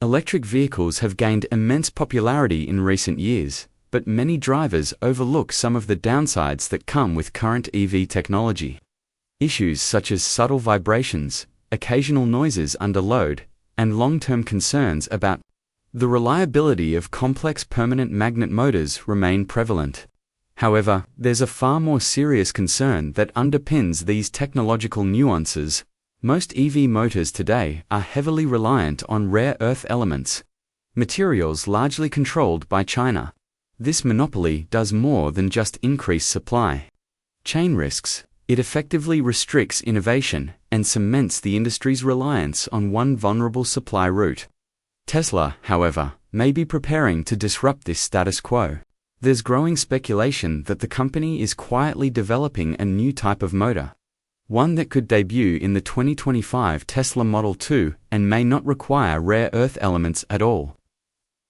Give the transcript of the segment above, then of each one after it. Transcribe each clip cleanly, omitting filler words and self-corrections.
Electric vehicles have gained immense popularity in recent years, but many drivers overlook some of the downsides that come with current EV technology. Issues such as subtle vibrations, occasional noises under load, and long-term concerns about the reliability of complex permanent magnet motors remain prevalent. However, there's a far more serious concern that underpins these technological nuances. Most EV motors today are heavily reliant on rare earth elements, materials largely controlled by China. This monopoly does more than just increase supply chain risks. It effectively restricts innovation and cements the industry's reliance on one vulnerable supply route. Tesla, however, may be preparing to disrupt this status quo. There's growing speculation that the company is quietly developing a new type of motor, one that could debut in the 2025 Tesla Model 2 and may not require rare earth elements at all.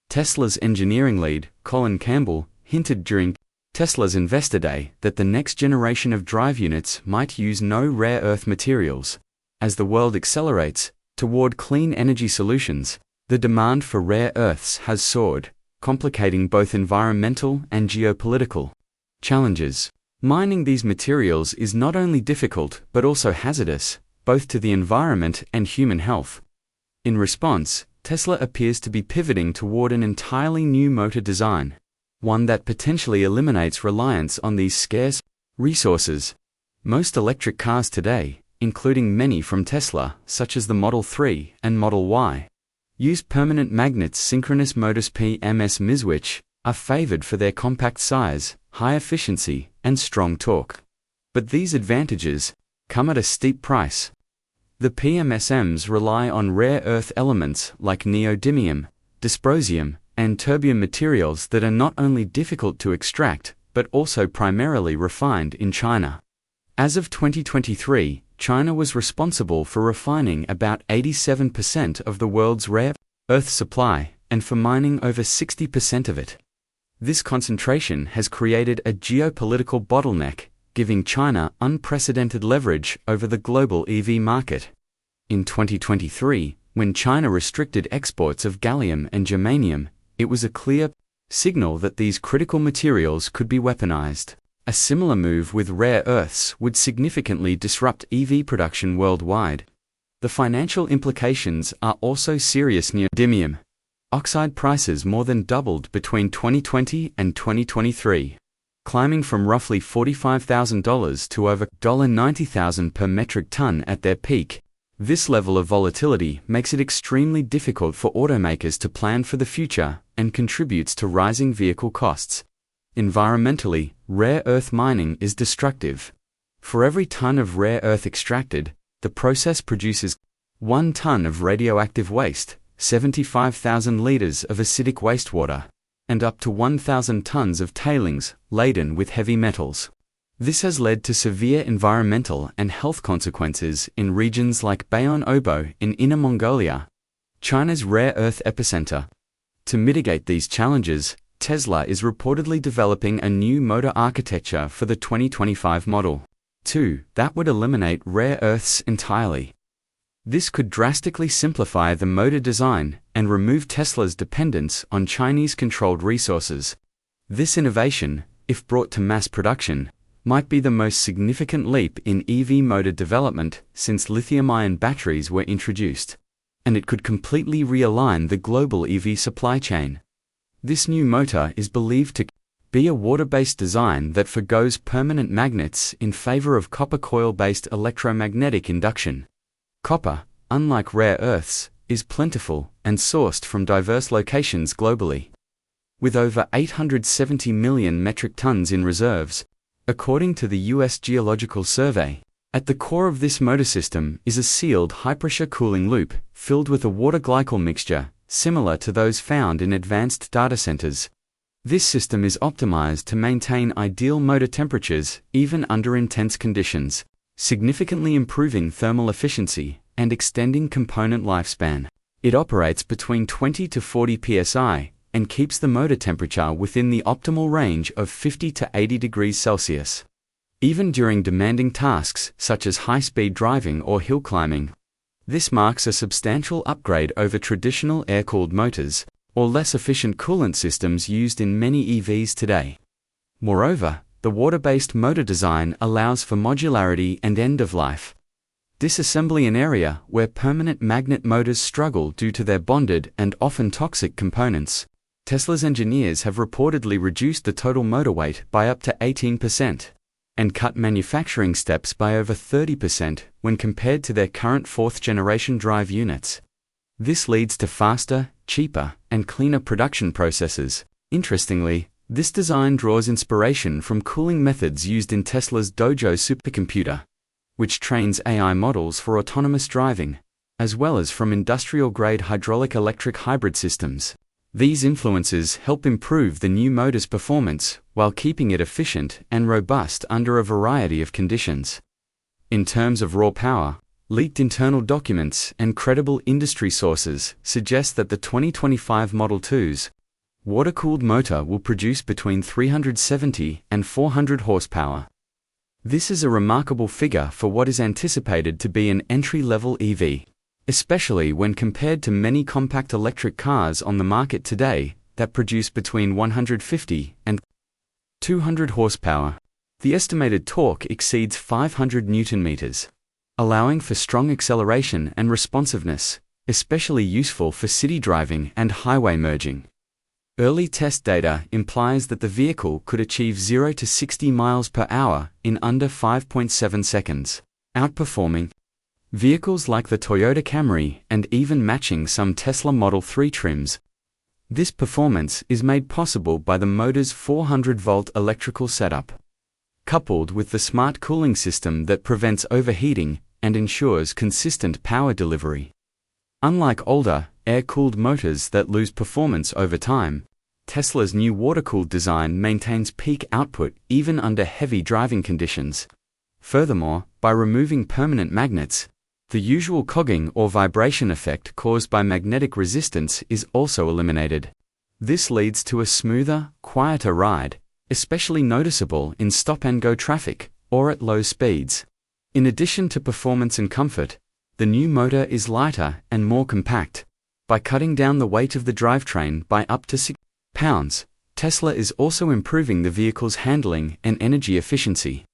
Tesla's engineering lead, Colin Campbell, hinted during Tesla's Investor Day that the next generation of drive units might use no rare earth materials. As the world accelerates toward clean energy solutions, the demand for rare earths has soared, complicating both environmental and geopolitical challenges. Mining these materials is not only difficult but also hazardous, both to the environment and human health. In response, Tesla appears to be pivoting toward an entirely new motor design, one that potentially eliminates reliance on these scarce resources. Most electric cars today, including many from Tesla, such as the Model 3 and Model Y, use permanent magnet synchronous motors PMSMs, which are favored for their compact size, high efficiency, and strong torque. But these advantages come at a steep price. The PMSMs rely on rare earth elements like neodymium, dysprosium, and terbium materials that are not only difficult to extract, but also primarily refined in China. As of 2023, China was responsible for refining about 87% of the world's rare earth supply, and for mining over 60% of it. This concentration has created a geopolitical bottleneck, giving China unprecedented leverage over the global EV market. In 2023, when China restricted exports of gallium and germanium, it was a clear signal that these critical materials could be weaponized. A similar move with rare earths would significantly disrupt EV production worldwide. The financial implications are also serious. Neodymium oxide prices more than doubled between 2020 and 2023, climbing from roughly $45,000 to over $90,000 per metric ton at their peak. This level of volatility makes it extremely difficult for automakers to plan for the future and contributes to rising vehicle costs. Environmentally, rare earth mining is destructive. For every ton of rare earth extracted, the process produces 1 ton of radioactive waste, 75,000 liters of acidic wastewater, and up to 1,000 tons of tailings laden with heavy metals. This has led to severe environmental and health consequences in regions like Bayon Obo in Inner Mongolia, China's rare earth epicenter. To mitigate these challenges, Tesla is reportedly developing a new motor architecture for the 2025 Model 2 that would eliminate rare earths entirely. This could drastically simplify the motor design and remove Tesla's dependence on Chinese-controlled resources. This innovation, if brought to mass production, might be the most significant leap in EV motor development since lithium-ion batteries were introduced, and it could completely realign the global EV supply chain. This new motor is believed to be a water-based design that forgoes permanent magnets in favor of copper coil-based electromagnetic induction. Copper, unlike rare earths, is plentiful and sourced from diverse locations globally. With over 870 million metric tons in reserves, according to the U.S. Geological Survey, at the core of this motor system is a sealed high-pressure cooling loop filled with a water-glycol mixture, similar to those found in advanced data centers. This system is optimized to maintain ideal motor temperatures even under intense conditions, significantly improving thermal efficiency and extending component lifespan. It operates between 20 to 40 psi and keeps the motor temperature within the optimal range of 50 to 80 degrees Celsius. Even during demanding tasks such as high-speed driving or hill climbing, This marks a substantial upgrade over traditional air-cooled motors, or less efficient coolant systems used in many EVs today. Moreover, the water-based motor design allows for modularity and end-of-life disassembly, an area where permanent magnet motors struggle due to their bonded and often toxic components. Tesla's engineers have reportedly reduced the total motor weight by up to 18% and cut manufacturing steps by over 30% when compared to their current fourth-generation drive units. This leads to faster, cheaper, and cleaner production processes. Interestingly, this design draws inspiration from cooling methods used in Tesla's Dojo supercomputer, which trains AI models for autonomous driving, as well as from industrial-grade hydraulic-electric hybrid systems. These influences help improve the new motor's performance while keeping it efficient and robust under a variety of conditions. In terms of raw power, leaked internal documents and credible industry sources suggest that the 2025 Model 2's water-cooled motor will produce between 370 and 400 horsepower. This is a remarkable figure for what is anticipated to be an entry-level EV, especially when compared to many compact electric cars on the market today that produce between 150 and 200 horsepower. The estimated torque exceeds 500 Newton-meters, allowing for strong acceleration and responsiveness, especially useful for city driving and highway merging. Early test data implies that the vehicle could achieve 0 to 60 miles per hour in under 5.7 seconds, outperforming vehicles like the Toyota Camry and even matching some Tesla Model 3 trims. This performance is made possible by the motor's 400-volt electrical setup, coupled with the smart cooling system that prevents overheating and ensures consistent power delivery. Unlike older, air-cooled motors that lose performance over time, Tesla's new water-cooled design maintains peak output even under heavy driving conditions. Furthermore, by removing permanent magnets, the usual cogging or vibration effect caused by magnetic resistance is also eliminated. This leads to a smoother, quieter ride, especially noticeable in stop-and-go traffic or at low speeds. In addition to performance and comfort, the new motor is lighter and more compact. By cutting down the weight of the drivetrain by up to 6 pounds, Tesla is also improving the vehicle's handling and energy efficiency.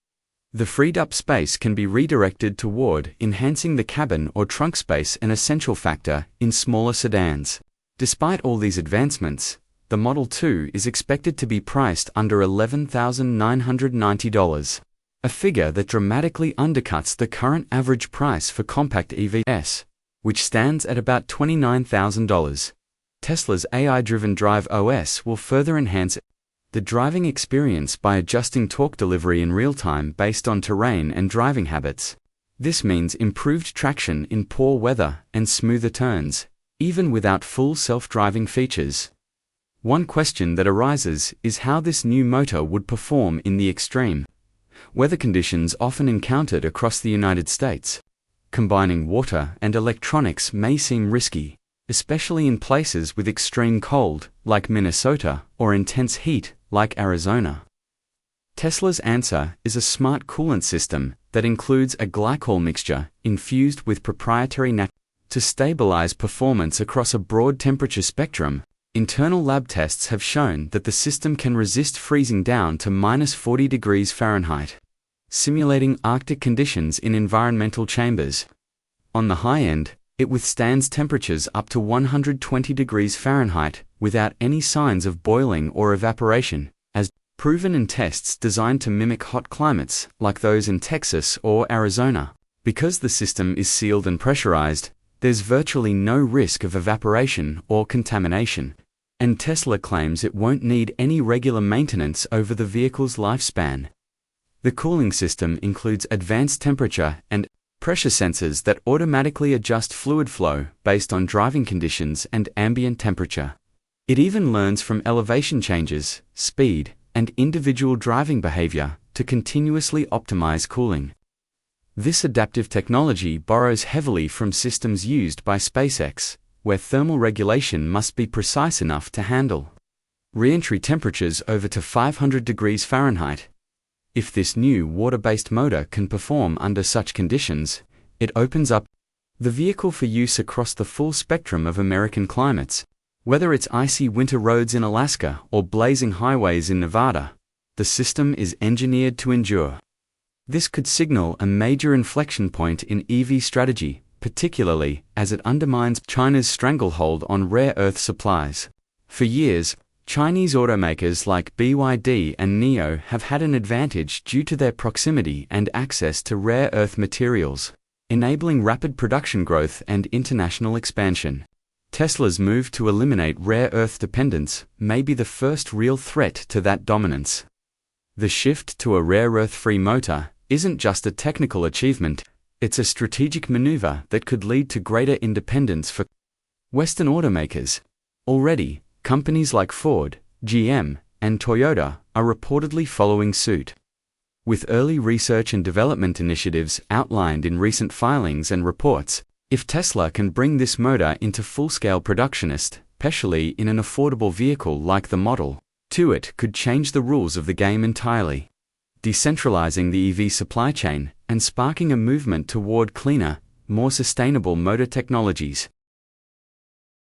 The freed-up space can be redirected toward enhancing the cabin or trunk space, an essential factor in smaller sedans. Despite all these advancements, the Model 2 is expected to be priced under $11,990, a figure that dramatically undercuts the current average price for compact EVs, which stands at about $29,000. Tesla's AI-driven Drive OS will further enhance the driving experience by adjusting torque delivery in real time based on terrain and driving habits. This means improved traction in poor weather and smoother turns, even without full self-driving features. One question that arises is how this new motor would perform in the extreme weather conditions often encountered across the United States. Combining water and electronics may seem risky, especially in places with extreme cold, like Minnesota, or intense heat, like Arizona. Tesla's answer is a smart coolant system that includes a glycol mixture infused with proprietary to stabilize performance across a broad temperature spectrum. Internal lab tests have shown that the system can resist freezing down to -40 degrees Fahrenheit, simulating Arctic conditions in environmental chambers. On the high end, it withstands temperatures up to 120 degrees Fahrenheit without any signs of boiling or evaporation, as proven in tests designed to mimic hot climates like those in Texas or Arizona. Because the system is sealed and pressurized, there's virtually no risk of evaporation or contamination, and Tesla claims it won't need any regular maintenance over the vehicle's lifespan. The cooling system includes advanced temperature and pressure sensors that automatically adjust fluid flow based on driving conditions and ambient temperature. It even learns from elevation changes, speed, and individual driving behavior to continuously optimize cooling. This adaptive technology borrows heavily from systems used by SpaceX, where thermal regulation must be precise enough to handle re-entry temperatures over to 500 degrees Fahrenheit. If this new water-based motor can perform under such conditions, it opens up The vehicle for use across the full spectrum of American climates. Whether it's icy winter roads in Alaska or blazing highways in Nevada, the system is engineered to endure. This could signal a major inflection point in EV strategy, particularly as it undermines China's stranglehold on rare earth supplies. For years, Chinese automakers like BYD and NIO have had an advantage due to their proximity and access to rare earth materials, enabling rapid production growth and international expansion. Tesla's move to eliminate rare earth dependence may be the first real threat to that dominance. The shift to a rare earth-free motor isn't just a technical achievement, it's a strategic maneuver that could lead to greater independence for Western automakers. Already, companies like Ford, GM, and Toyota are reportedly following suit. With early research and development initiatives outlined in recent filings and reports, if Tesla can bring this motor into full-scale production, especially in an affordable vehicle like the Model 2, it could change the rules of the game entirely, decentralizing the EV supply chain and sparking a movement toward cleaner, more sustainable motor technologies.